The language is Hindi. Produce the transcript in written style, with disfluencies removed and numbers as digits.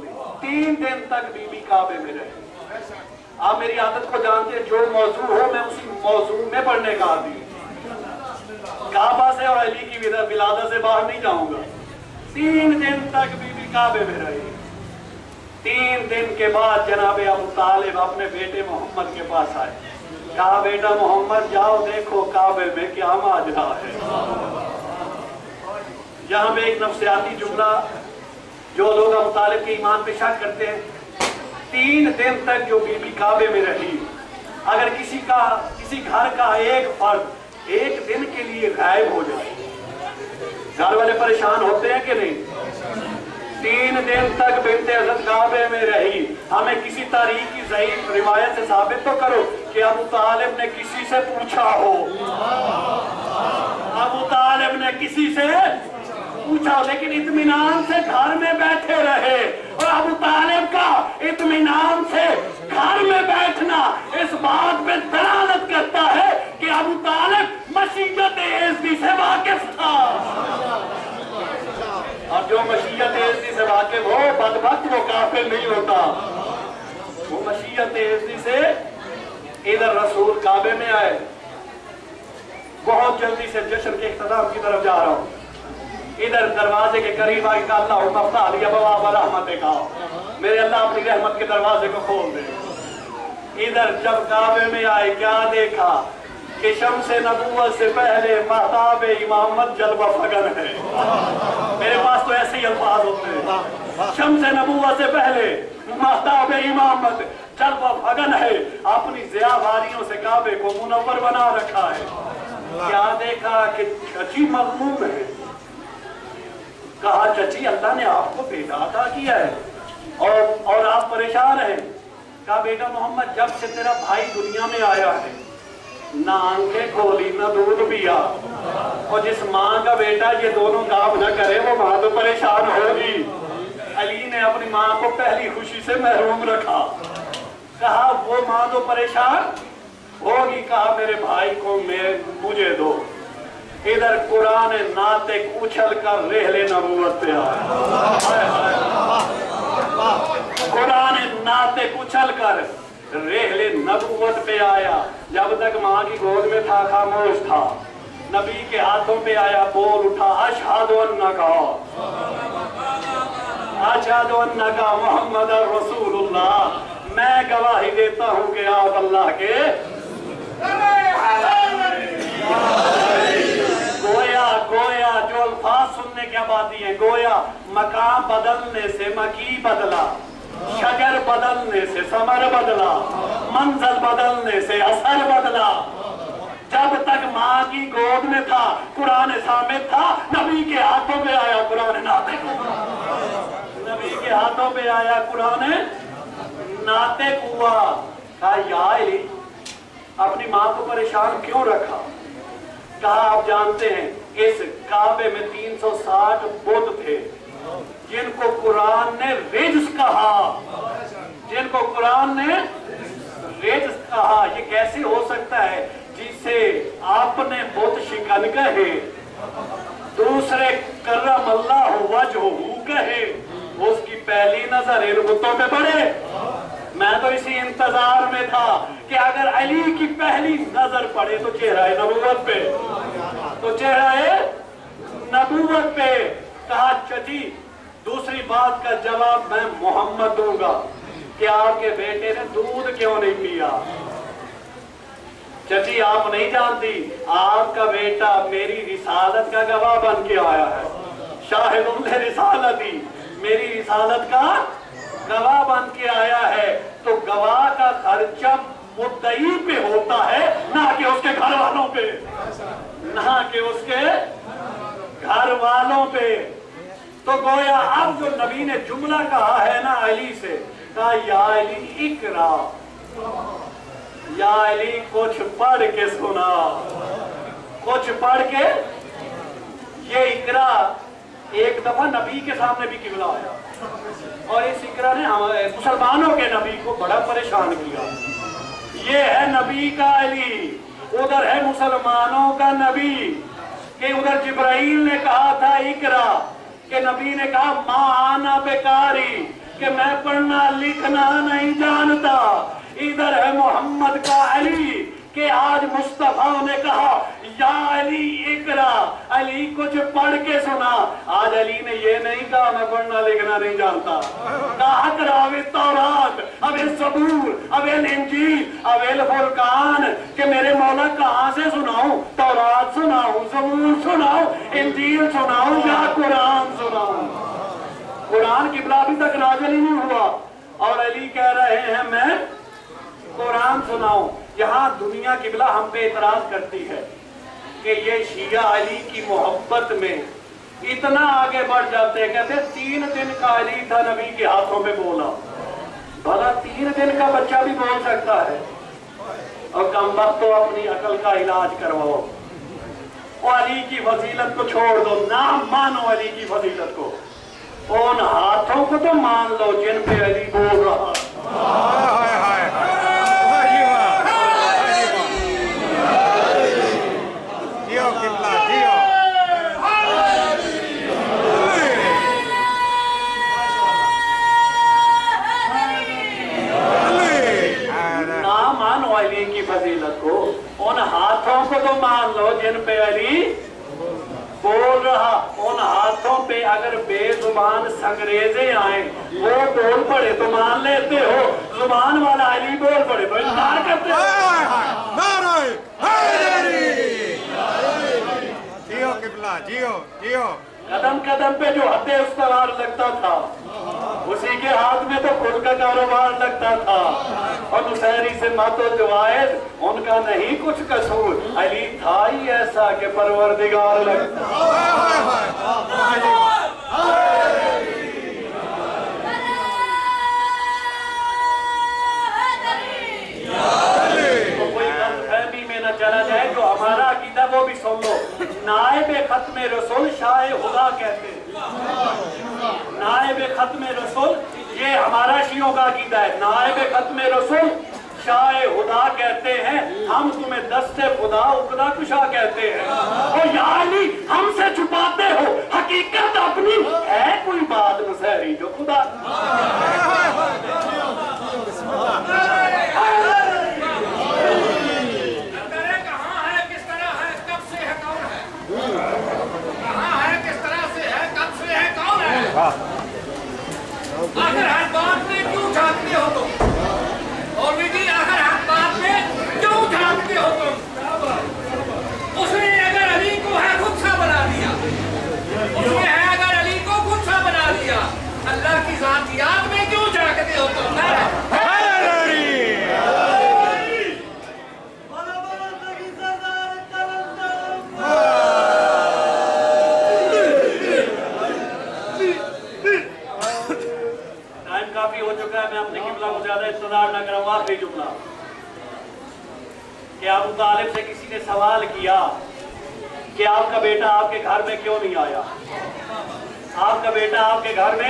खोली। 3 दिन तक बीबी काबे में रही। आप मेरी आदत को जानते हैं, जो मौजू हो मैं उसी मौजू में पढ़ने का आदमी हूं। काबा से और अली की विलादत से बाहर नहीं जाऊंगा। 3 दिन तक बीबी काबे में रही। 3 दिन के बाद जनाबे अबू तालिब अपने बेटे मोहम्मद के पास आए। कहा, बेटा मोहम्मद जाओ देखो काबे में क्या माजरा है। यहाँ पे एक नफ्सियाती जुमला, जो लोग अबू तालिब के ईमान पे शक करते हैं, 3 दिन तक जो बीबी काबे में रही, अगर किसी घर का एक फर्द 1 दिन के लिए गायब हो जाए, घर वाले परेशान होते हैं कि नहीं? 3 दिन तक बिन्ते हज़रत काबे में रही। हमें किसी तारीख की ज़ईफ़ रिवायत से साबित तो करो कि अबू तालिब ने किसी से पूछा हो। अबू तालिब ने किसी से पूछा हो, लेकिन इत्मीनान से घर में बैठे रहे। और अबू तालिब का इत्मीनान से घर में बैठना इस बात पे दलालत करता है कि अबू तालिब मशीयत एज़दी से वाकिफ था। और जो मशीयत एज़दी से वाकिफ हो, बदबख्त वो काफिर नहीं होता। वो मशीयत एज़दी से इधर रसूल काबे में आए। बहुत जल्दी से जश्न के इख्तिताम की तरफ जा रहा हूँ। इधर दरवाजे के करीब आके कहा, अल्लाह मफ्ताह लिया बवाब रहमत का, मेरे अल्लाह अपनी रहमत के दरवाजे को खोल दे। इधर जब काबे में आए, क्या देखा कि शम्स नबूवत से पहले महताब इमामत जलवा फगन है। मेरे पास तो ऐसे ही अल्फाज होते हैं। शम्स नबूवत से पहले महताब इमामत जलवा फगन है। अपनी ज़ियावारियों से काबे को मुनव्वर बना रखा है। क्या देखा कि चची मज़मूम है। कहा, चची अल्लाह ने आपको बेटा अता किया है और आप परेशान हैं। कहा, बेटा मोहम्मद, जब से तेरा भाई दुनिया में आया है, ना आंखें खोली ना दूध पिया। और जिस माँ का बेटा ये दोनों काम न करे, वो माँ तो परेशान होगी। अली ने अपनी माँ को पहली खुशी से महरूम रखा। कहा, वो माँ तो परेशान होगी। कहा, मेरे भाई को मुझे दो। इधर कुरान नातिक उछल कर रेहले नबूवत पे आया। कुरान नातिक उछल कर रेहले नबूवत पे आया। जब तक माँ की गोद में था खामोश था। नबी के हाथों पे आया, बोल उठा, अशहदु अन्नका मुहम्मद रसूलुल्लाह। मैं गवाही देता हूँ कि आप अल्लाह के। गोया जो अल्फाज सुनने क्या बात है। गोया मकाम बदलने से मकी बदला, शजर बदलने से समर बदला, मंजर बदलने से असर बदला। जब तक माँ की गोद में था कुरान सामित था। नबी के हाथों में आया कुरान नातिक। नबी के हाथों में आया कुरान नातिक हुआ। कहा, या अली, अपनी माँ को परेशान क्यों रखा? कहा, आप जानते हैं इस काबे में 360 बुत थे जिनको कुरान ने रिज्स कहा। जिनको कुरान ने रिज्स कहा। ये कैसे हो सकता है जिसे आपने बुत शिकन कहे, दूसरे करम अल्लाह वजहू कहे, उसकी पहली नजर इन बुतों पे पड़े। मैं तो इसी इंतजार में था कि अगर अली की पहली नजर पड़े तो चेहरा है नबूवत पे, तो चेहरा है नबूवत पे। कहा, चची, दूसरी बात का जवाब मैं मोहम्मद दूंगा कि आपके बेटे ने दूध क्यों नहीं पिया। चची, आप नहीं जानती, आपका बेटा मेरी रिसालत का गवाह बन के आया है। शाहिदुल रिसालती, मेरी रिसालत का गवाह बन के आया है। तो गवाह का खर्चा मुद्दई पे होता है, ना कि उसके घर वालों पे, ना कि उसके घर वालों पे। तो गोया अब जो नबी ने जुमला कहा है ना अली से, कहा, या अली इकरा, या अली कुछ पढ़ के सुना, कुछ पढ़ के। ये इकरा एक दफा नबी के सामने भी किबला आया और इस इकरा ने मुसलमानों के नबी को बड़ा परेशान किया। ये है नबी का अली, उधर है मुसलमानों का नबी। कि उधर जिब्राइल ने कहा था इकरा, के नबी ने कहा मां आना बेकारी, कि मैं पढ़ना लिखना नहीं जानता। इधर है मोहम्मद का अली कि आज मुस्तफा ने कहा या अली इकरा, अली कुछ पढ़ के सुना। आज अली ने ये नहीं कहा मैं पढ़ना लिखना नहीं जानता, कहा करावे तौरात, अबे सबूर, अबे इंजील, अबे फुरकान कि मेरे मौला कहां से सुनाऊं? तौरात सुनाऊं, सबूर सुनाऊं, इंजील सुनाऊं या कुरान सुनाऊं? कुरान किबला अभी तक नाज़िल ही नहीं हुआ और अली कह रहे हैं मैं कुरान सुनाऊं। यहाँ दुनिया किबला हम पे इतराज करती है कि ये शिया अली की मोहब्बत में इतना आगे बढ़ जाते हैं। कहते 3 दिन का अली था नबी के हाथों में बोला। भला 3 दिन का बच्चा भी बोल सकता है और कम वक्त तो अपनी अकल का इलाज करवाओ। और अली की फजीलत को छोड़ दो, ना मानो अली की फजीलत को, उन हाथों को तो मान लो जिन पे अली बोल रहा। ना मानो अली की फजीलत को, उन हाथों को तो मान लो जिन पे अली बोल रहा। उन हाथों पे अगर बेजुबान संगरेजे आए वो बोल पड़े तो मान लेते हो, जुबान वाला अली बोल पड़े तो इनकार करते हो। जियो किबला, जियो जियो। कदम कदम पे जो हत्या उस्तवार लगता था उसी के हाथ में तो खुद का कारोबार लगता था। और मुसहरी से मातो जवायद उनका नहीं कुछ कसूर, अली था ही ऐसा कि परवरदिगार लगता। तो कोई गलतफहमी में न चला जाए, जो हमारा अकीदा वो भी सुन लो। नायब खत्म रसूल शाह खुदा कहते हैं। नायब खत्म रसूल ये हमारा शियों का अकीदा है। नायब खत्म रसूल शाह खुदा कहते हैं, हम तुम्हें दस्ते खुदा उकदा कुशा कहते हैं। और यानी हमसे छुपाते हो हकीकत अपनी, है कोई बात मुसहरी जो खुदा। अगर हर बात में क्यों झांकते हो तुम? और विधि अगर हर बात में क्यों झांकते हो तुम? उसने अगर अली को है खुद सा बना दिया, उसने है अगर अली को खुद सा बना दिया, अल्लाह की ज़ातियात में क्यों झांकते हो तुम? काफी हो चुका है, मैं अपने किबला को ज्यादा इंतजार न कराऊंगा। आखिरी जुमला कि अबू तालिब से किसी ने सवाल किया कि आपका बेटा आपके घर में क्यों नहीं आया? आपका बेटा आपके घर में